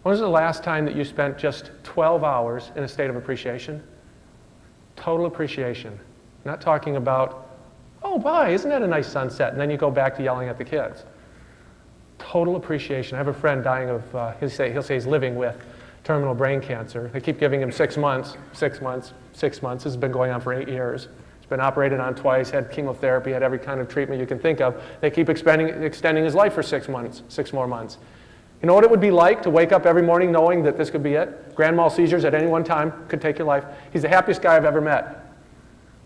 When was the last time that you spent just 12 hours in a state of appreciation? Total appreciation. Not talking about, oh, boy, isn't that a nice sunset? And then you go back to yelling at the kids. Total appreciation. I have a friend dying of, he'll say he's living with terminal brain cancer. They keep giving him 6 months, 6 months, 6 months. This has been going on for 8 years. He's been operated on twice, had chemotherapy, had every kind of treatment you can think of. They keep extending his life for 6 months, 6 more months. You know what it would be like to wake up every morning knowing that this could be it? Grand mal seizures at any one time could take your life. He's the happiest guy I've ever met.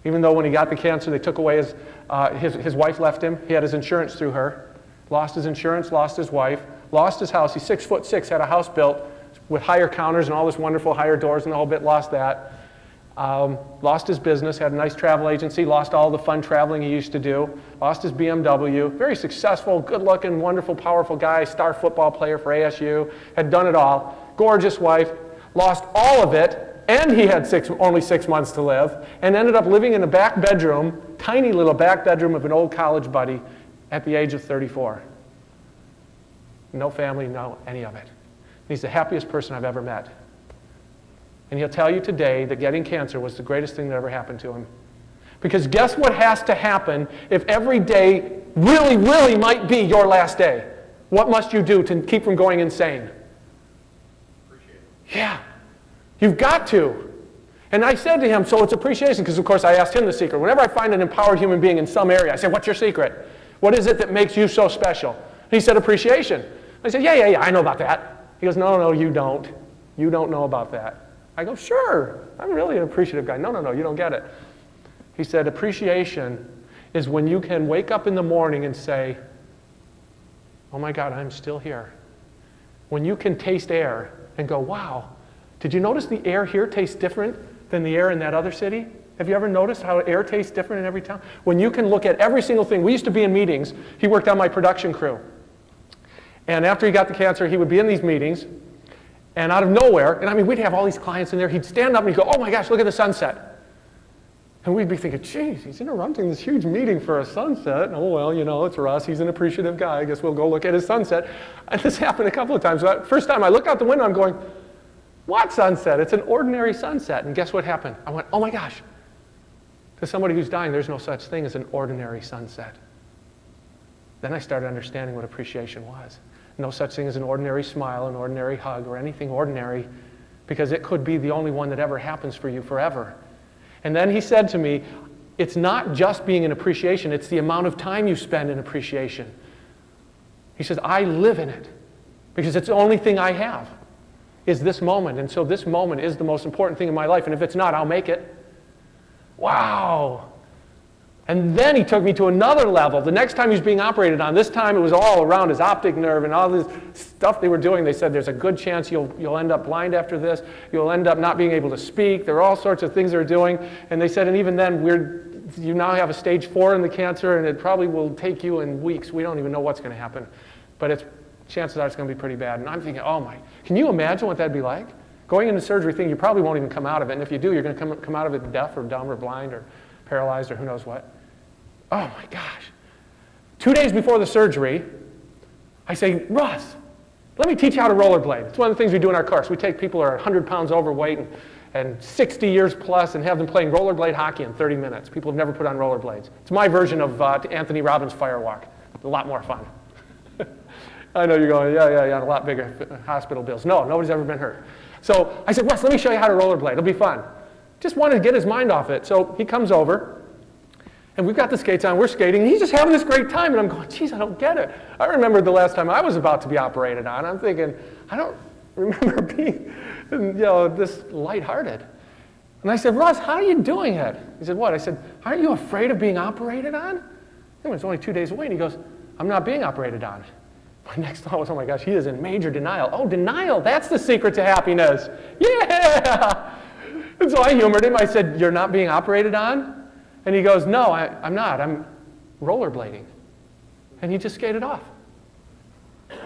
Even though when he got the cancer, they took away his wife left him. He had his insurance through her. Lost his insurance, lost his wife, lost his house. He's 6'6", had a house built with higher counters and all this wonderful higher doors and the whole bit, lost that. Lost his business, had a nice travel agency, lost all the fun traveling he used to do, lost his BMW, very successful, good-looking, wonderful, powerful guy, star football player for ASU, had done it all, gorgeous wife, lost all of it, and he had only 6 months to live, and ended up living in a back bedroom, tiny little back bedroom of an old college buddy at the age of 34. No family, no any of it. He's the happiest person I've ever met. And he'll tell you today that getting cancer was the greatest thing that ever happened to him. Because guess what has to happen if every day really, really might be your last day? What must you do to keep from going insane? Appreciate it. Yeah. You've got to. And I said to him, so it's appreciation, because of course I asked him the secret. Whenever I find an empowered human being in some area, I say, what's your secret? What is it that makes you so special? And he said, appreciation. I said, yeah, I know about that. He goes, no, you don't. You don't know about that. I go, sure, I'm really an appreciative guy. No, you don't get it. He said, appreciation is when you can wake up in the morning and say, oh my God, I'm still here. When you can taste air and go, wow, did you notice the air here tastes different than the air in that other city? Have you ever noticed how air tastes different in every town? When you can look at every single thing. We used to be in meetings. He worked on my production crew. And after he got the cancer, he would be in these meetings. And out of nowhere, and I mean, we'd have all these clients in there, he'd stand up and he'd go, oh my gosh, look at the sunset. And we'd be thinking, geez, he's interrupting this huge meeting for a sunset. Oh, well, you know, it's Russ. He's an appreciative guy. I guess we'll go look at his sunset. And this happened a couple of times. First time I looked out the window, I'm going, what sunset? It's an ordinary sunset. And guess what happened? I went, oh my gosh. To somebody who's dying, there's no such thing as an ordinary sunset. Then I started understanding what appreciation was. No such thing as an ordinary smile, an ordinary hug, or anything ordinary, because it could be the only one that ever happens for you forever. And then he said to me, it's not just being in appreciation, it's the amount of time you spend in appreciation. He says, I live in it, because it's the only thing I have, is this moment. And so this moment is the most important thing in my life, and if it's not, I'll make it. Wow. And then he took me to another level. The next time he was being operated on, this time it was all around his optic nerve and all this stuff they were doing. They said there's a good chance you'll end up blind after this. You'll end up not being able to speak. There are all sorts of things they were doing. And they said, and even then, you now have a stage 4 in the cancer, and it probably will take you in weeks. We don't even know what's going to happen. But chances are it's going to be pretty bad. And I'm thinking, oh my, can you imagine what that'd be like? Going into surgery thinking you probably won't even come out of it. And if you do, you're going to come out of it deaf or dumb or blind or paralyzed or who knows what. Oh my gosh. 2 days before the surgery, I say, Russ, let me teach you how to rollerblade. It's one of the things we do in our course. We take people who are 100 pounds overweight and 60 years plus and have them playing rollerblade hockey in 30 minutes. People have never put on rollerblades. It's my version of Anthony Robbins' Firewalk. A lot more fun. I know you're going, yeah, a lot bigger hospital bills. No, nobody's ever been hurt. So I said, Russ, let me show you how to rollerblade. It'll be fun. Just wanted to get his mind off it. So he comes over. And we've got the skates on, we're skating, and he's just having this great time, and I'm going, geez, I don't get it. I remember the last time I was about to be operated on, I'm thinking, I don't remember being, this lighthearted. And I said, Russ, how are you doing it? He said, what? I said, aren't you afraid of being operated on? It was only 2 days away, and he goes, I'm not being operated on. My next thought was, oh my gosh, he is in major denial. Oh, denial, that's the secret to happiness. Yeah! And so I humored him. I said, you're not being operated on? And he goes, no, I'm not. I'm rollerblading. And he just skated off.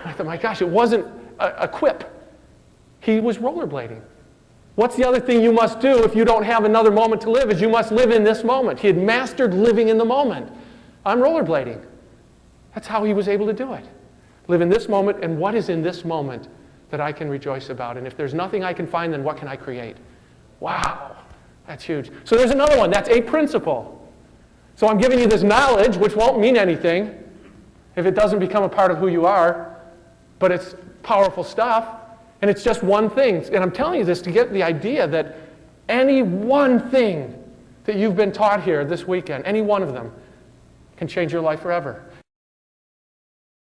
I thought, my gosh, it wasn't a quip. He was rollerblading. What's the other thing you must do if you don't have another moment to live is you must live in this moment. He had mastered living in the moment. I'm rollerblading. That's how he was able to do it. Live in this moment, and what is in this moment that I can rejoice about. And if there's nothing I can find, then what can I create? Wow, that's huge. So there's another one. That's a principle. So I'm giving you this knowledge, which won't mean anything if it doesn't become a part of who you are, but it's powerful stuff, and it's just one thing. And I'm telling you this to get the idea that any one thing that you've been taught here this weekend, any one of them, can change your life forever.